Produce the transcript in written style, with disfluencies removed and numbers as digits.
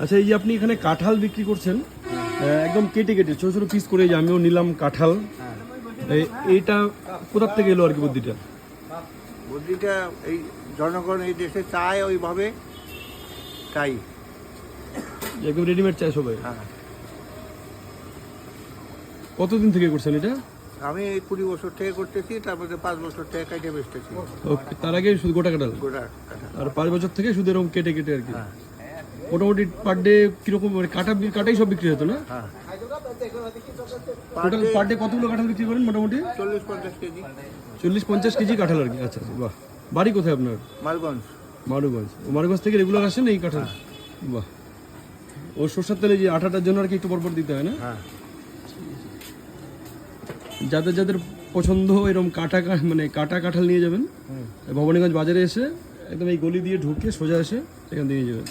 আচ্ছা, এই যে আপনি এখানে কাঁঠাল বিক্রি করছেন একদম কেটে কেটে ছোট ছোট পিস করে, যে আমিও নিলাম কাঁঠাল, এইটা কোথা থেকে এলো আর কি বুদ্ধিটা? বুদ্ধিটা এই জনগণ এই দেশে চায় ওইভাবে, তাই একদম রেডিমেড চাই সবাই। হ্যাঁ। কতদিন থেকে করছেন এটা? আমি এই 20 বছর থেকে করতেছি, তারপরে 5 বছর থেকে কেটে বেচতেছি। ওকে, তার আগে শুধু গোটা কাঁঠাল, গোটা কাঁঠাল। আর 5 বছর থেকে শুধু এরকম কেটে কেটে আর কি। হ্যাঁ মোটামুটি পার ডে কিরকম, মানে কাটাই সব বিক্রি হতো না? হ্যাঁ। টোটাল পার ডে কতগুলো কাঁঠাল বিক্রি করেন মোটামুটি? 40-50 কেজি। 40-50 কেজি কাঁঠাল আর কি। আচ্ছা, বাহ। বাড়ি কোথায় আপনার? মালগঞ্জ। মারুগঞ্জ। মারুগঞ্জ থেকে রেগুলার আসেন এই কাঁঠাল? বাহ। ও সরষের তেলে যে আটাটার জন্য আর কি একটু পরপর দিতে হয় না? হ্যাঁ। যাদের যাদের পছন্দ এরকম মানে কাটা কাঁঠাল নিয়ে যাবেন ভবানীগঞ্জ বাজারে এসে, একদম এই গলি দিয়ে ঢুকে সোজা এসে এখান দিয়ে নিয়ে যাবেন।